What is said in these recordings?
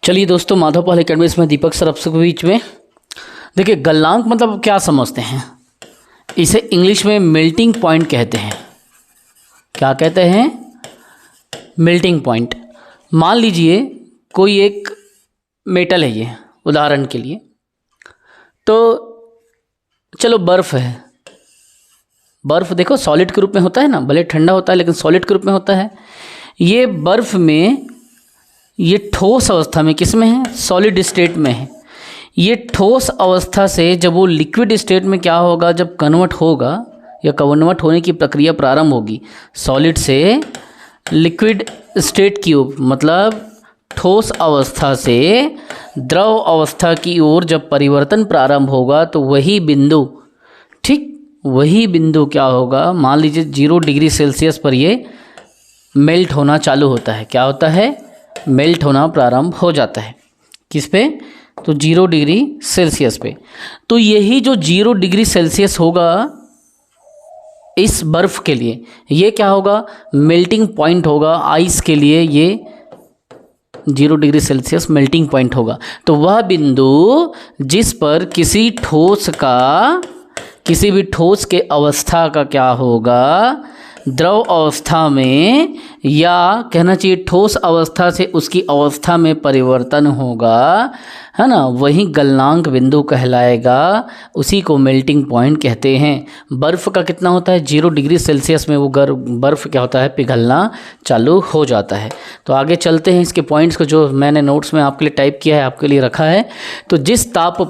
चलिए दोस्तों, Madhav Paul academy में दीपक सर आप सबके बीच में। देखिए, गलनांक मतलब क्या समझते हैं? इसे इंग्लिश में मेल्टिंग पॉइंट कहते हैं। क्या कहते हैं? Melting point. मान लीजिए कोई एक मेटल है, ये उदाहरण के लिए, तो चलो बर्फ़ है। बर्फ़ देखो सॉलिड के रूप में होता है ना, भले ठंडा होता है लेकिन सॉलिड के रूप में होता है। ये बर्फ़ में, ये ठोस अवस्था में, किस में है? सॉलिड स्टेट में है। ये ठोस अवस्था से जब वो लिक्विड स्टेट में क्या होगा, जब कन्वर्ट होगा या कन्वर्ट होने की प्रक्रिया प्रारंभ होगी, सॉलिड से लिक्विड स्टेट की ओर, मतलब ठोस अवस्था से द्रव अवस्था की ओर जब परिवर्तन प्रारंभ होगा, तो वही बिंदु, ठीक वही बिंदु क्या होगा, मान लीजिए 0 डिग्री सेल्सियस पर ये मेल्ट होना चालू होता है। क्या होता है? मेल्ट होना प्रारंभ हो जाता है। किस पे? तो 0 डिग्री सेल्सियस पे। तो यही जो 0 डिग्री सेल्सियस होगा इस बर्फ़ के लिए, ये क्या होगा? मेल्टिंग पॉइंट होगा। आइस के लिए ये 0 डिग्री सेल्सियस मेल्टिंग पॉइंट होगा। तो वह बिंदु जिस पर किसी ठोस का, किसी भी ठोस के अवस्था का क्या होगा, द्रव अवस्था में, या कहना चाहिए ठोस अवस्था से उसकी अवस्था में परिवर्तन होगा, है ना, वही गलनांक बिंदु कहलाएगा। उसी को मेल्टिंग पॉइंट कहते हैं। बर्फ़ का कितना होता है? 0 डिग्री सेल्सियस में वो बर्फ़ क्या होता है? पिघलना चालू हो जाता है। तो आगे चलते हैं, इसके पॉइंट्स को जो मैंने नोट्स में आपके लिए टाइप किया है, आपके लिए रखा है। तो जिस ताप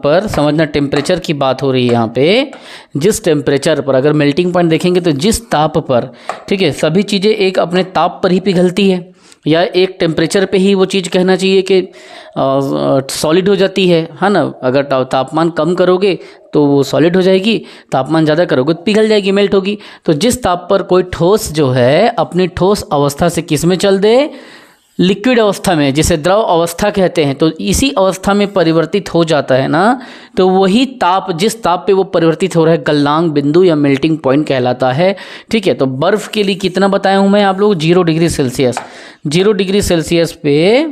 पर समझना, टेम्परेचर की बात हो रही है यहाँ पे। जिस टेम्परेचर पर, अगर मेल्टिंग पॉइंट देखेंगे तो जिस ताप पर, ठीक है, सभी चीज़ें एक अपने ताप पर ही पिघलती है, या एक टेम्परेचर पे ही वो चीज़ कहना चाहिए कि सॉलिड हो जाती है ना। अगर तापमान कम करोगे तो वो सॉलिड हो जाएगी, तापमान ज़्यादा करोगे तो पिघल जाएगी, मेल्ट होगी। तो जिस ताप पर कोई ठोस जो है अपनी ठोस अवस्था से किस में चल दे? लिक्विड अवस्था में, जिसे द्रव अवस्था कहते हैं, तो इसी अवस्था में परिवर्तित हो जाता है ना, तो वही ताप, जिस ताप पे वो परिवर्तित हो रहा है, गलनांक बिंदु या मेल्टिंग पॉइंट कहलाता है। ठीक है, तो बर्फ़ के लिए कितना बताया हूँ मैं आप लोग? 0 डिग्री सेल्सियस। 0 डिग्री सेल्सियस पे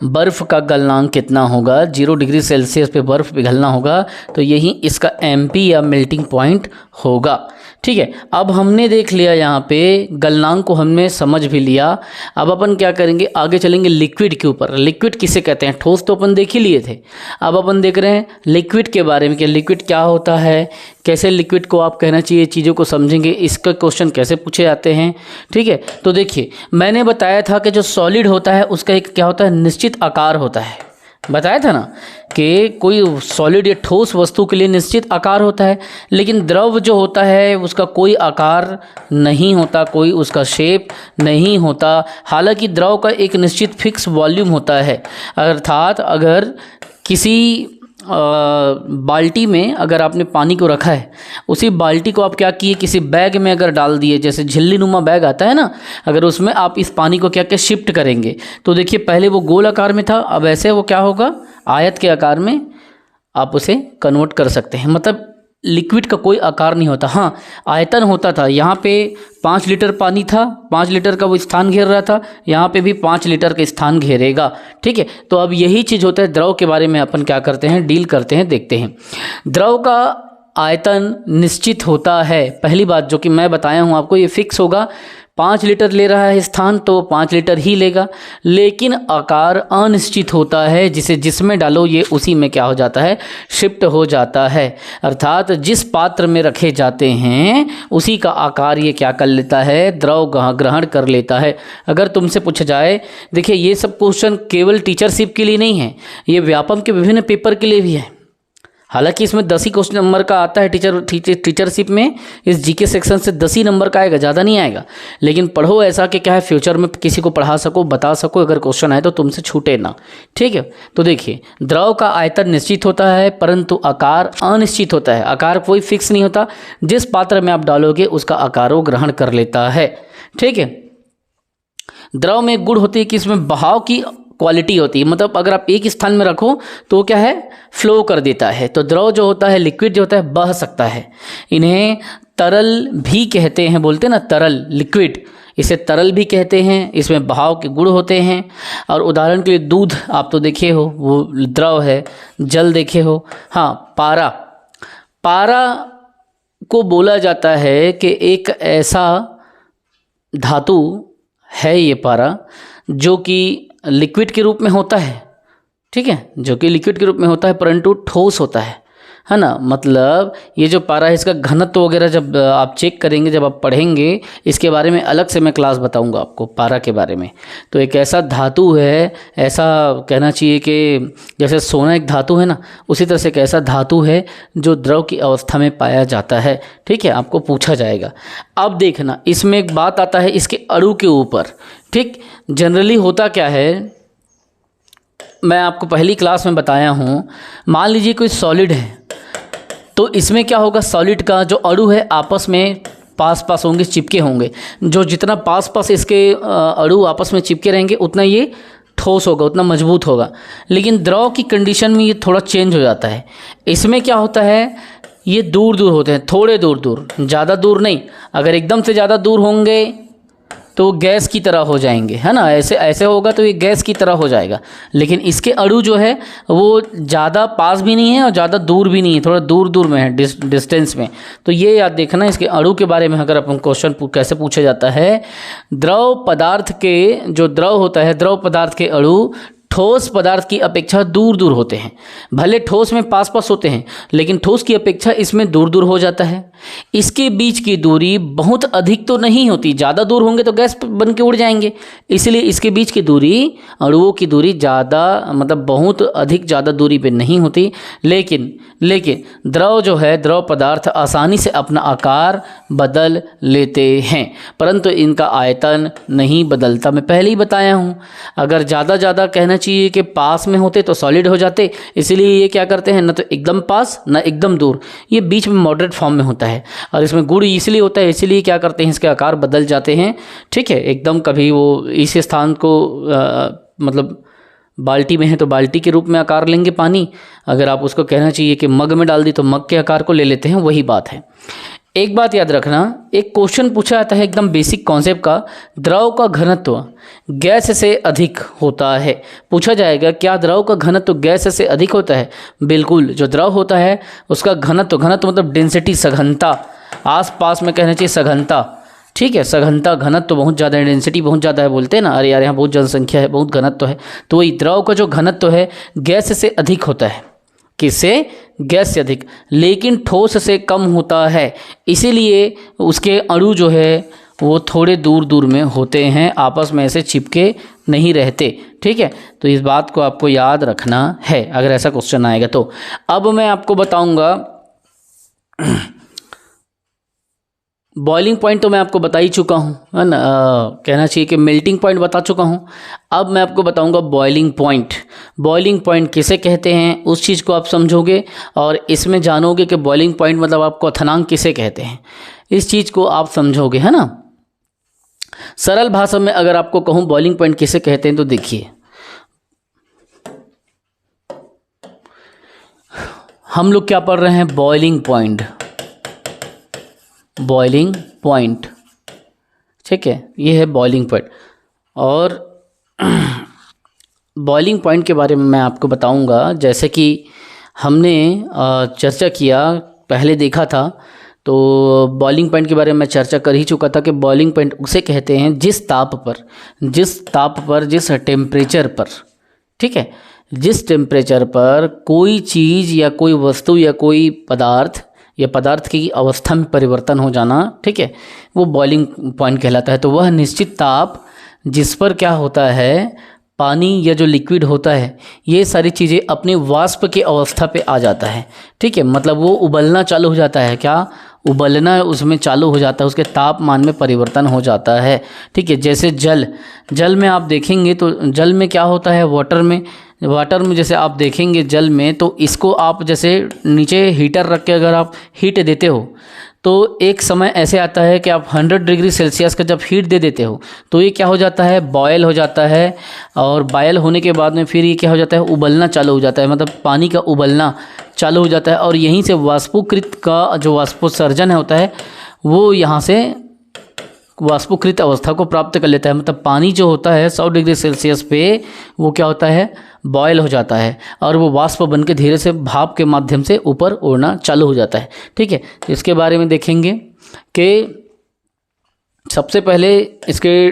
बर्फ़ का गलनांक कितना होगा? 0 डिग्री सेल्सियस पे बर्फ़ पिघलना होगा, तो यही इसका एमपी या मेल्टिंग पॉइंट होगा। ठीक है, अब हमने देख लिया यहाँ पे गलनांक को, हमने समझ भी लिया। अब अपन क्या करेंगे, आगे चलेंगे लिक्विड के ऊपर। लिक्विड किसे कहते हैं? ठोस तो अपन देख ही लिए थे। अब अपन देख रहे हैं लिक्विड के बारे में कि लिक्विड क्या होता है, कैसे लिक्विड को आप कहना चाहिए, चीज़ों को समझेंगे, इसका क्वेश्चन कैसे पूछे जाते हैं। ठीक है, तो देखिए मैंने बताया था कि जो सॉलिड होता है उसका एक क्या होता है? निश्चित आकार होता है। बताया था ना कि कोई सॉलिड या ठोस वस्तु के लिए निश्चित आकार होता है, लेकिन द्रव जो होता है उसका कोई आकार नहीं होता, कोई उसका शेप नहीं होता। हालांकि द्रव का एक निश्चित फिक्स वॉल्यूम होता है। अर्थात अगर किसी बाल्टी में अगर आपने पानी को रखा है, उसी बाल्टी को आप क्या किए, किसी बैग में अगर डाल दिए, जैसे झिल्ली नुमा बैग आता है ना, अगर उसमें आप इस पानी को क्या क्या शिफ्ट करेंगे, तो देखिए पहले वो गोल आकार में था, अब ऐसे वो क्या होगा? आयत के आकार में आप उसे कन्वर्ट कर सकते हैं। मतलब लिक्विड का कोई आकार नहीं होता। हाँ, आयतन होता था। यहाँ पे 5 लीटर पानी था, 5 लीटर का वो स्थान घेर रहा था, यहाँ पे भी 5 लीटर का स्थान घेरेगा। ठीक है, तो अब यही चीज़ होता है। द्रव के बारे में अपन क्या करते हैं, डील करते हैं, देखते हैं। द्रव का आयतन निश्चित होता है। पहली बात जो कि मैं बताया हूँ आपको, ये फिक्स होगा। 5 लीटर ले रहा है स्थान तो 5 लीटर ही लेगा, लेकिन आकार अनिश्चित होता है, जिसे जिसमें डालो ये उसी में क्या हो जाता है? शिफ्ट हो जाता है। अर्थात जिस पात्र में रखे जाते हैं उसी का आकार ये क्या कर लेता है? द्रव ग्रहण कर लेता है। अगर तुमसे पूछा जाए, देखिए ये सब क्वेश्चन केवल टीचरशिप के लिए नहीं है, ये व्यापम के विभिन्न पेपर के लिए भी है। हालांकि इसमें 10 ही क्वेश्चन नंबर का आता है टीचरशिप में। इस जीके सेक्शन से 10 ही नंबर का आएगा, ज़्यादा नहीं आएगा। लेकिन पढ़ो ऐसा कि क्या है, फ्यूचर में किसी को पढ़ा सको, बता सको, अगर क्वेश्चन आए तो तुमसे छूटे ना। ठीक है, तो देखिए द्रव का आयतन निश्चित होता है परंतु आकार अनिश्चित होता है। आकार कोई फिक्स नहीं होता, जिस पात्र में आप डालोगे उसका आकार वो ग्रहण कर लेता है। ठीक है, द्रव में गुण होती है कि इसमें बहाव की क्वालिटी होती है। मतलब अगर आप एक स्थान में रखो तो क्या है? फ्लो कर देता है। तो द्रव जो होता है, लिक्विड जो होता है, बह सकता है। इन्हें तरल भी कहते हैं, बोलते हैं ना तरल, लिक्विड, इसे तरल भी कहते हैं, इसमें बहाव के गुण होते हैं। और उदाहरण के लिए दूध आप तो देखे हो, वो द्रव है। जल देखे हो। हाँ, पारा, पारा को बोला जाता है कि एक ऐसा धातु है, ये पारा, जो कि लिक्विड के रूप में होता है, ठीक है, जो कि लिक्विड के रूप में होता है परंतु ठोस होता है ना। मतलब ये जो पारा है, इसका घनत्व वगैरह जब आप चेक करेंगे, जब आप पढ़ेंगे, इसके बारे में अलग से मैं क्लास बताऊंगा आपको पारा के बारे में। तो एक ऐसा धातु है, ऐसा कहना चाहिए कि जैसे सोना एक धातु है ना, उसी तरह से एक ऐसा धातु है जो द्रव की अवस्था में पाया जाता है, ठीक है, आपको पूछा जाएगा। अब देखना, इसमें एक बात आता है इसके अणु के ऊपर, ठीक। जनरली होता क्या है, मैं आपको पहली क्लास में बताया हूँ, मान लीजिए कोई सॉलिड है, तो इसमें क्या होगा, सॉलिड का जो अणु है आपस में पास पास होंगे, चिपके होंगे। जो जितना पास पास इसके अणु आपस में चिपके रहेंगे, उतना ये ठोस होगा, उतना मजबूत होगा। लेकिन द्रव की कंडीशन में ये थोड़ा चेंज हो जाता है। इसमें क्या होता है, ये दूर दूर होते हैं, थोड़े दूर दूर, ज़्यादा दूर नहीं। अगर एकदम से ज़्यादा दूर होंगे तो गैस की तरह हो जाएंगे, है ना, ऐसे ऐसे होगा तो ये गैस की तरह हो जाएगा। लेकिन इसके अणु जो है वो ज़्यादा पास भी नहीं है और ज़्यादा दूर भी नहीं है, थोड़ा दूर दूर में है, डिस्टेंस में। तो ये याद देखना, इसके अणु के बारे में अगर अपन क्वेश्चन कैसे पूछा जाता है, द्रव पदार्थ के जो द्रव होता है, द्रव पदार्थ के अणु ठोस पदार्थ की अपेक्षा दूर दूर होते हैं। भले ठोस में पास पास होते हैं, लेकिन ठोस की अपेक्षा इसमें दूर दूर हो जाता है। इसके बीच की दूरी बहुत अधिक तो नहीं होती, ज़्यादा दूर होंगे तो गैस बन के उड़ जाएंगे, इसलिए इसके बीच की दूरी, अणुओं की दूरी ज़्यादा, मतलब बहुत अधिक ज़्यादा दूरी पे नहीं होती। लेकिन द्रव जो है, द्रव पदार्थ आसानी से अपना आकार बदल लेते हैं, परंतु इनका आयतन नहीं बदलता। मैं पहले ही बताया हूँ, अगर ज़्यादा कहना चाहिए कि पास में होते तो सॉलिड हो जाते, इसलिए ये क्या करते हैं, ना तो एकदम पास ना एकदम दूर, ये बीच में मॉडरेट फॉर्म में होता है। और इसमें गुण इसलिए होता है, इसलिए क्या करते हैं, इसके आकार बदल जाते हैं, ठीक है। एकदम कभी वो इस स्थान को मतलब बाल्टी में है तो बाल्टी के रूप में आकार लेंगे पानी, अगर आप उसको कहना चाहिए कि मग में डाल दी तो मग के आकार को ले लेते हैं, वही बात है। एक बात याद रखना, एक क्वेश्चन पूछा जाता है एकदम बेसिक कॉन्सेप्ट का, द्रव का घनत्व गैस से अधिक होता है। पूछा जाएगा क्या द्रव का घनत्व गैस से अधिक होता है? बिल्कुल, जो द्रव होता है उसका घनत्व मतलब डेंसिटी, सघनता, आस पास में कहना चाहिए सघनता, ठीक है, सघनता, घनत्व बहुत ज़्यादा है, डेंसिटी बहुत ज़्यादा है, बोलते हैं ना, अरे यार यहाँ बहुत जनसंख्या है, बहुत घनत्व है, तो वही द्रव का जो घनत्व है गैस से अधिक होता है। किससे? गैस से अधिक, लेकिन ठोस से कम होता है, इसीलिए उसके अणु जो है वो थोड़े दूर दूर में होते हैं, आपस में ऐसे चिपके नहीं रहते, ठीक है। तो इस बात को आपको याद रखना है अगर ऐसा क्वेश्चन आएगा तो। अब मैं आपको बताऊंगा बॉइलिंग पॉइंट, तो मैं आपको बता ही चुका हूँ, है ना, कहना चाहिए कि मेल्टिंग पॉइंट बता चुका हूँ। अब मैं आपको बताऊंगा बॉइलिंग पॉइंट। बॉइलिंग पॉइंट किसे कहते हैं उस चीज़ को आप समझोगे, और इसमें जानोगे कि बॉइलिंग पॉइंट मतलब आप क्वथनांक किसे कहते हैं, इस चीज़ को आप समझोगे, है ना। सरल भाषा में अगर आपको कहूँ बॉइलिंग पॉइंट किसे कहते हैं, तो देखिए हम लोग क्या पढ़ रहे हैं, बॉइलिंग पॉइंट, बॉइलिंग पॉइंट, ठीक है, ये है बॉइलिंग पॉइंट। और बॉइलिंग पॉइंट के बारे में मैं आपको बताऊंगा, जैसे कि हमने चर्चा किया, पहले देखा था, तो बॉइलिंग पॉइंट के बारे में मैं चर्चा कर ही चुका था कि बॉइलिंग पॉइंट उसे कहते हैं जिस ताप पर, जिस टेम्परेचर पर, ठीक है, जिस टेम्परेचर पर कोई चीज़ या कोई वस्तु या कोई पदार्थ या पदार्थ की अवस्था में परिवर्तन हो जाना, ठीक है, वो बॉइलिंग पॉइंट कहलाता है। तो वह निश्चित ताप जिस पर क्या होता है, पानी या जो लिक्विड होता है, ये सारी चीज़ें अपने वाष्प की अवस्था पे आ जाता है, ठीक है, मतलब वो उबलना चालू हो जाता है, क्या उबलना उसमें चालू हो जाता है, उसके तापमान में परिवर्तन हो जाता है, ठीक है। जैसे जल में आप देखेंगे तो जल में क्या होता है, वाटर में जैसे आप देखेंगे जल में, तो इसको आप जैसे नीचे हीटर रख के अगर आप हीट देते हो, तो एक समय ऐसे आता है कि आप 100 डिग्री सेल्सियस का जब हीट दे देते हो तो ये क्या हो जाता है, बॉयल हो जाता है, और बॉयल होने के बाद में फिर ये क्या हो जाता है, उबलना चालू हो जाता है, मतलब पानी का उबलना चालू हो जाता है, और यहीं से वाष्पोकृत का जो वाष्पोत्सर्जन होता है वो यहाँ से वाष्पीकृत अवस्था को प्राप्त कर लेता है। मतलब पानी जो होता है 100 डिग्री सेल्सियस पे वो क्या होता है, बॉयल हो जाता है और वो वाष्प बन के धीरे से भाप के माध्यम से ऊपर उड़ना चालू हो जाता है। ठीक है, तो इसके बारे में देखेंगे कि सबसे पहले इसके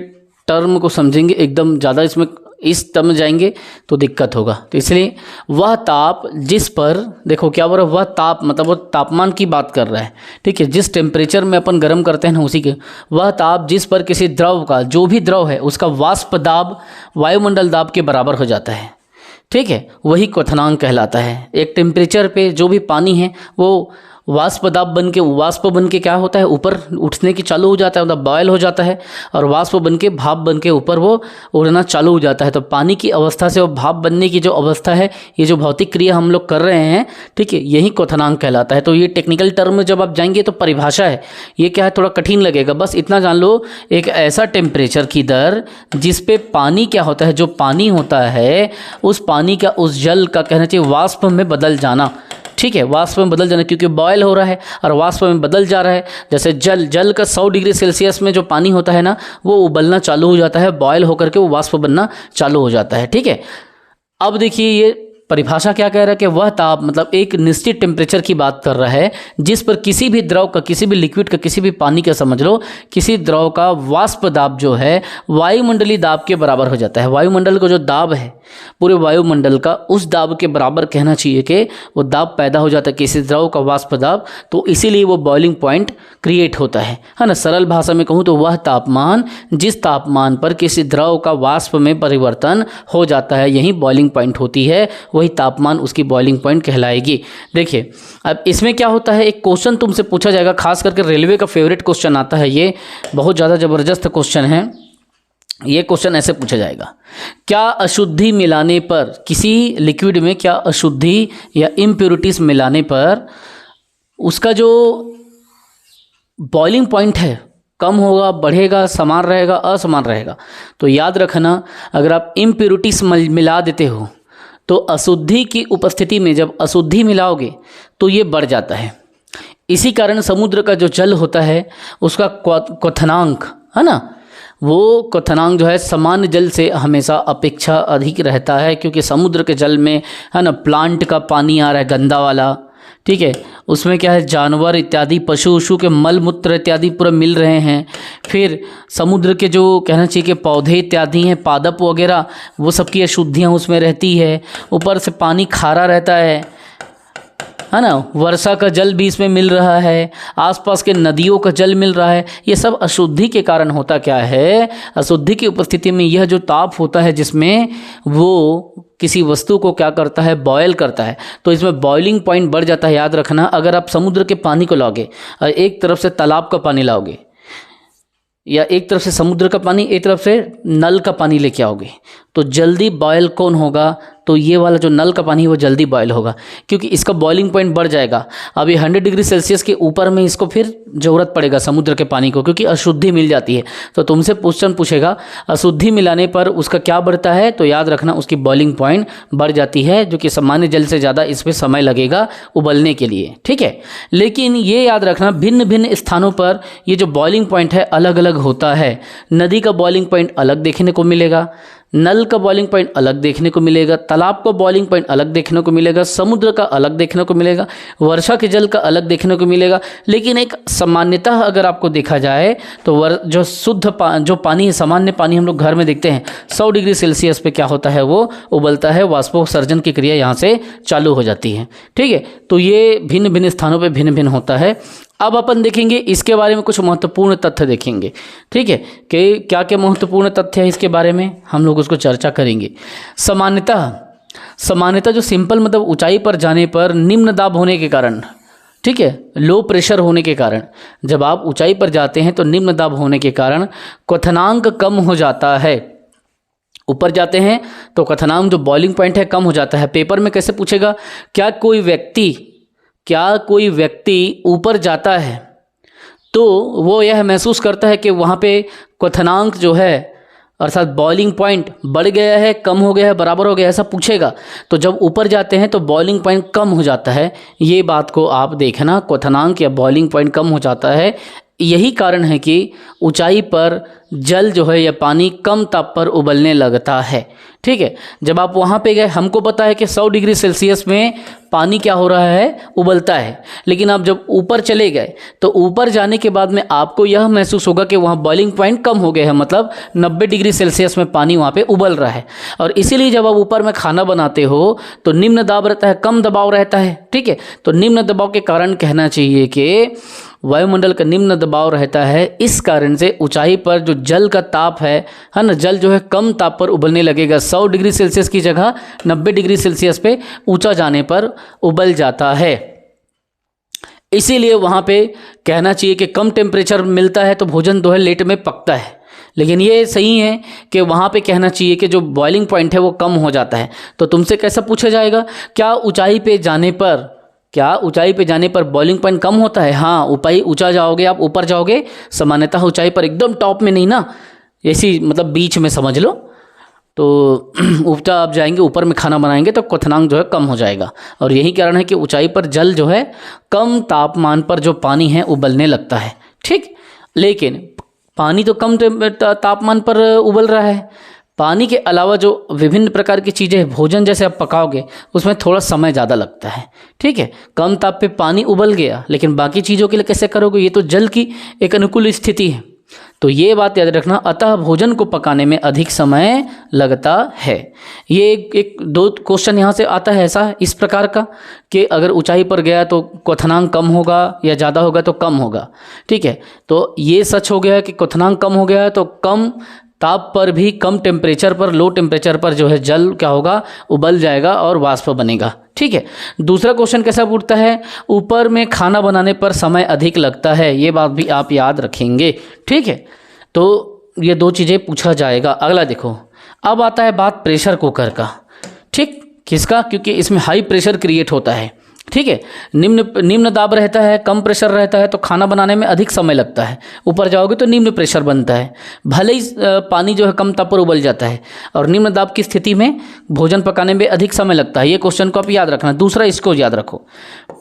टर्म को समझेंगे, एकदम ज़्यादा इसमें इस टर्म जाएंगे तो दिक्कत होगा। तो इसलिए वह ताप जिस पर, देखो क्या बोल रहा है, वह ताप मतलब वो तापमान की बात कर रहा है। ठीक है, जिस टेम्परेचर में अपन गर्म करते हैं ना उसी के, वह ताप जिस पर किसी द्रव का, जो भी द्रव है उसका वाष्प दाब वायुमंडल दाब के बराबर हो जाता है। ठीक है, वही क्वथनांक कहलाता है। एक टेम्परेचर पे जो भी पानी है वो वाष्प बन के क्या होता है, ऊपर उठने की चालू हो जाता है, मतलब बॉयल हो जाता है और वाष्प बन के भाप बन के ऊपर वो उड़ना चालू हो जाता है। तो पानी की अवस्था से वो भाप बनने की जो अवस्था है, ये जो भौतिक क्रिया हम लोग कर रहे हैं, ठीक है, यही क्वथनांक कहलाता है। तो ये टेक्निकल टर्म में जब आप जाएंगे तो परिभाषा है, ये क्या है, थोड़ा कठिन लगेगा। बस इतना जान लो, एक ऐसा टेम्परेचर की दर जिस पे पानी क्या होता है, जो पानी होता है उस पानी का, उस जल का कहना चाहिए वाष्प में बदल जाना। ठीक है, वाष्प में बदल जाना, क्योंकि बॉयल हो रहा है और वाष्प में बदल जा रहा है। जैसे जल का 100 डिग्री सेल्सियस में जो पानी होता है ना, वो उबलना चालू हो जाता है, बॉयल होकर के वो वाष्प बनना चालू हो जाता है। ठीक है, अब देखिए ये परिभाषा क्या कह रहा है कि वह ताप मतलब एक निश्चित टेम्परेचर की बात कर रहा है जिस पर किसी भी द्रव का, किसी भी लिक्विड का, किसी भी पानी का समझ लो, किसी द्रव का वाष्प दाब जो है वायुमंडलीय दाब के बराबर हो जाता है। वायुमंडल का जो दाब है पूरे वायुमंडल का, उस दाब के बराबर कहना चाहिए कि वो दाब पैदा हो जाता है किसी द्रव का वाष्प दाब। तो इसीलिए वो बॉइलिंग पॉइंट क्रिएट होता है ना। सरल भाषा में कहूँ तो वह तापमान जिस तापमान पर किसी द्रव का वाष्प में परिवर्तन हो जाता है, यही बॉइलिंग पॉइंट होती है, वही तापमान उसकी बॉइलिंग पॉइंट कहलाएगी। देखिए अब इसमें क्या होता है, एक क्वेश्चन तुमसे पूछा जाएगा, खास करके रेलवे का फेवरेट क्वेश्चन आता है, ये बहुत ज़्यादा ज़बरदस्त क्वेश्चन है। ये क्वेश्चन ऐसे पूछा जाएगा, क्या अशुद्धि मिलाने पर, किसी लिक्विड में क्या अशुद्धि या इम्प्योरिटीज मिलाने पर उसका जो बॉइलिंग पॉइंट है कम होगा, बढ़ेगा, समान रहेगा, असमान रहेगा। तो याद रखना, अगर आप इम्प्योरिटीज मिला देते हो तो अशुद्धि की उपस्थिति में जब अशुद्धि मिलाओगे तो ये बढ़ जाता है। इसी कारण समुद्र का जो जल होता है उसका क्वथनांक है ना, वो क्वथनांक जो है सामान्य जल से हमेशा अपेक्षा अधिक रहता है, क्योंकि समुद्र के जल में है ना प्लांट का पानी आ रहा है गंदा वाला। ठीक है, उसमें क्या है, जानवर इत्यादि, पशु उशु के मल मूत्र इत्यादि पूरा मिल रहे हैं। फिर समुद्र के जो कहना चाहिए कि पौधे इत्यादि हैं, पादप वगैरह, वो सबकी अशुद्धियाँ उसमें रहती है। ऊपर से पानी खारा रहता है ना, वर्षा का जल भी इसमें मिल रहा है, आसपास के नदियों का जल मिल रहा है। ये सब अशुद्धि के कारण होता क्या है, अशुद्धि की उपस्थिति में यह जो ताप होता है जिसमें वो किसी वस्तु को क्या करता है, बॉयल करता है, तो इसमें बॉइलिंग पॉइंट बढ़ जाता है। याद रखना, अगर आप समुद्र के पानी को लाओगे और एक तरफ से तालाब का पानी लाओगे, या एक तरफ से समुद्र का पानी, एक तरफ से नल का पानी लेके आओगे, तो जल्दी बॉयल कौन होगा, तो ये वाला जो नल का पानी है वो जल्दी बॉयल होगा, क्योंकि इसका बॉइलिंग पॉइंट बढ़ जाएगा। अब ये 100 डिग्री सेल्सियस के ऊपर में इसको फिर ज़रूरत पड़ेगा समुद्र के पानी को, क्योंकि अशुद्धि मिल जाती है। तो तुमसे क्वेश्चन पूछेगा अशुद्धि मिलाने पर उसका क्या बढ़ता है, तो याद रखना उसकी बॉइलिंग पॉइंट बढ़ जाती है, जो कि सामान्य जल से ज़्यादा इस पर समय लगेगा उबलने के लिए। ठीक है, लेकिन ये याद रखना भिन्न भिन्न स्थानों पर ये जो बॉइलिंग पॉइंट है अलग अलग होता है। नदी का बॉइलिंग पॉइंट अलग देखने को मिलेगा, नल का बॉइलिंग पॉइंट अलग देखने को मिलेगा, तालाब का बॉइलिंग पॉइंट अलग देखने को मिलेगा, समुद्र का अलग देखने को मिलेगा, वर्षा के जल का अलग देखने को मिलेगा। लेकिन एक सामान्यतः अगर आपको देखा जाए तो जो शुद्ध जो पानी है, सामान्य पानी हम लोग घर में देखते हैं, 100 डिग्री सेल्सियस पे क्या होता है, वो उबलता है, वाष्पोत्सर्जन की क्रिया यहाँ से चालू हो जाती है। ठीक है, तो ये भिन्न भिन्न स्थानों पर भिन्न भिन्न होता है। अब अपन देखेंगे इसके बारे में कुछ महत्वपूर्ण तथ्य देखेंगे। ठीक है, कि क्या क्या महत्वपूर्ण तथ्य है इसके बारे में हम लोग उसको चर्चा करेंगे। सामान्यतः जो सिंपल मतलब ऊंचाई पर जाने पर निम्न दाब होने के कारण, ठीक है, लो प्रेशर होने के कारण, जब आप ऊंचाई पर जाते हैं तो निम्न दाब होने के कारण क्वथनांक कम हो जाता है। ऊपर जाते हैं तो क्वथनांक जो बॉइलिंग पॉइंट है कम हो जाता है। पेपर में कैसे पूछेगा, क्या कोई व्यक्ति ऊपर जाता है तो वो यह महसूस करता है कि वहाँ पे क्वथनांक जो है अर्थात बॉइलिंग पॉइंट बढ़ गया है, कम हो गया है, बराबर हो गया, ऐसा पूछेगा। तो जब ऊपर जाते हैं तो बॉइलिंग पॉइंट कम हो जाता है, ये बात को आप देखना, क्वथनांक या बॉइलिंग पॉइंट कम हो जाता है। यही कारण है कि ऊंचाई पर जल जो है या पानी कम ताप पर उबलने लगता है। ठीक है, जब आप वहाँ पे गए, हमको पता है कि 100 डिग्री सेल्सियस में पानी क्या हो रहा है, उबलता है। लेकिन आप जब ऊपर चले गए तो ऊपर जाने के बाद में आपको यह महसूस होगा कि वहाँ बॉइलिंग पॉइंट कम हो गया है, मतलब 90 डिग्री सेल्सियस में पानी वहाँ पे उबल रहा है। और इसीलिए जब आप ऊपर में खाना बनाते हो तो निम्न दाब रहता है, कम दबाव रहता है। ठीक है, तो निम्न दबाव के कारण कहना चाहिए कि वायुमंडल का निम्न दबाव रहता है, इस कारण से ऊंचाई पर जो जल का ताप है ना, जल जो है कम ताप पर उबलने लगेगा। 100 डिग्री सेल्सियस की जगह 90 डिग्री सेल्सियस पे ऊंचा जाने पर उबल जाता है। इसीलिए वहाँ पे कहना चाहिए कि कम टेम्परेचर मिलता है तो भोजन जो है लेट में पकता है। लेकिन ये सही है कि वहाँ पे कहना चाहिए कि जो बॉइलिंग पॉइंट है वो कम हो जाता है। तो तुमसे कैसा पूछा जाएगा, क्या ऊंचाई पे जाने पर बॉइलिंग पॉइंट कम होता है? हाँ, ऊंचा जाओगे, आप ऊपर जाओगे, सामान्यतः ऊंचाई पर एकदम टॉप में नहीं ना, ऐसी मतलब बीच में समझ लो। तो ऊपर आप जाएंगे, ऊपर में खाना बनाएंगे तो क्वथनांक जो है कम हो जाएगा। और यही कारण है कि ऊंचाई पर जल जो है कम तापमान पर जो पानी है उबलने लगता है। ठीक, लेकिन पानी तो कम तापमान पर उबल रहा है। पानी के अलावा जो विभिन्न प्रकार की चीज़ें, भोजन जैसे आप पकाओगे उसमें थोड़ा समय ज़्यादा लगता है। ठीक है, कम ताप पे पानी उबल गया, लेकिन बाकी चीज़ों के लिए कैसे करोगे? ये तो जल की एक अनुकूल स्थिति है। तो ये बात याद रखना, अतः भोजन को पकाने में अधिक समय लगता है। ये एक दो क्वेश्चन यहाँ से आता है ऐसा, इस प्रकार का कि अगर ऊंचाई पर गया तो क्वथनांक कम होगा या ज़्यादा होगा तो कम होगा। ठीक है, तो ये सच हो गया कि क्वथनांक कम हो गया तो कम ताप पर भी, कम टेम्परेचर पर, लो टेम्परेचर पर जो है जल क्या होगा, उबल जाएगा और वाष्प बनेगा। ठीक है, दूसरा क्वेश्चन कैसा पूछता है, ऊपर में खाना बनाने पर समय अधिक लगता है, ये बात भी आप याद रखेंगे। ठीक है, तो ये दो चीज़ें पूछा जाएगा। अगला देखो, अब आता है बात प्रेशर कुकर का। ठीक, किसका? क्योंकि इसमें हाई प्रेशर क्रिएट होता है। ठीक है, निम्न दाब रहता है, कम प्रेशर रहता है तो खाना बनाने में अधिक समय लगता है। ऊपर जाओगे तो निम्न प्रेशर बनता है, भले ही पानी जो है कम ताप पर उबल जाता है। और निम्न दाब की स्थिति में भोजन पकाने में अधिक समय लगता है। ये क्वेश्चन को आप याद रखना। दूसरा इसको याद रखो,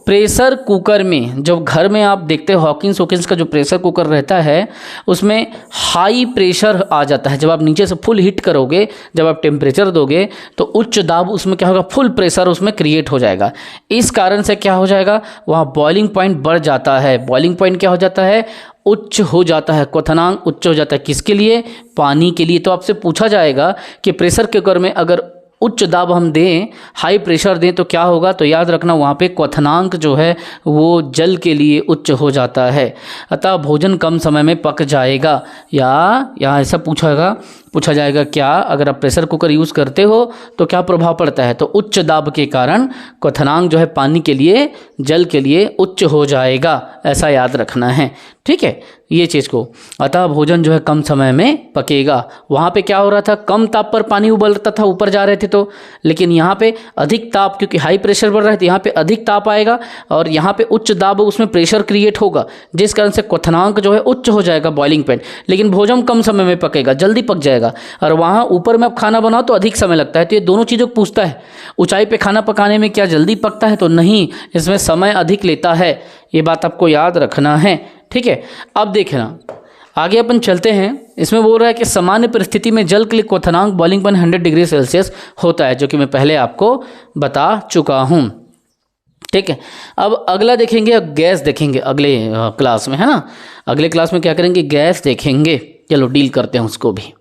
प्रेशर कुकर में, जब घर में आप देखते हो हॉकिंस का जो प्रेशर कुकर रहता है उसमें हाई प्रेशर आ जाता है। जब आप नीचे से फुल हीट करोगे, जब आप टेम्परेचर दोगे तो उच्च दाब उसमें क्या होगा, फुल प्रेशर उसमें क्रिएट हो जाएगा। इस कारण से क्या हो जाएगा, वहाँ बॉइलिंग पॉइंट बढ़ जाता है। बॉइलिंग पॉइंट क्या हो जाता है, उच्च हो जाता है, क्वथनांक उच्च हो जाता है। किसके लिए? पानी के लिए। तो आपसे पूछा जाएगा कि प्रेशर कुकर में अगर उच्च दाब हम दें, हाई प्रेशर दें तो क्या होगा, तो याद रखना वहाँ पे क्वथनांक जो है वो जल के लिए उच्च हो जाता है, अतः भोजन कम समय में पक जाएगा। या यहाँ ऐसा पूछा जाएगा क्या, अगर आप प्रेशर कुकर यूज़ करते हो तो क्या प्रभाव पड़ता है, तो उच्च दाब के कारण क्वथनांक जो है पानी के लिए, जल के लिए उच्च हो जाएगा, ऐसा याद रखना है। ठीक है, ये चीज़ को, अतः भोजन जो है कम समय में पकेगा। वहाँ पे क्या हो रहा था, कम ताप पर पानी उबलता था, ऊपर जा रहे थे तो, लेकिन यहाँ पे अधिक ताप, क्योंकि हाई प्रेशर बढ़ रहा है तो यहाँ पे अधिक ताप आएगा और यहाँ पे उच्च दाब, उसमें प्रेशर क्रिएट होगा, जिस कारण से क्वथनांक जो है उच्च हो जाएगा, बॉइलिंग पॉइंट। लेकिन भोजन कम समय में पकेगा, जल्दी पक जाएगा। और वहाँ ऊपर में आप खाना बनाओ तो अधिक समय लगता है। तो ये दोनों चीज़ों को पूछता है, ऊंचाई पे खाना पकाने में क्या जल्दी पकता है, तो नहीं, इसमें समय अधिक लेता है। ये बात आपको याद रखना है। ठीक है, अब देखना आगे अपन चलते हैं। इसमें बोल रहा है कि सामान्य परिस्थिति में जल के लिए क्वथनांक बॉइलिंग पॉइंट 100 डिग्री सेल्सियस होता है, जो कि मैं पहले आपको बता चुका हूँ। ठीक है, अब अगला देखेंगे, गैस देखेंगे अगले क्लास में, है ना। अगले क्लास में क्या करेंगे, गैस देखेंगे। चलो डील करते हैं उसको भी।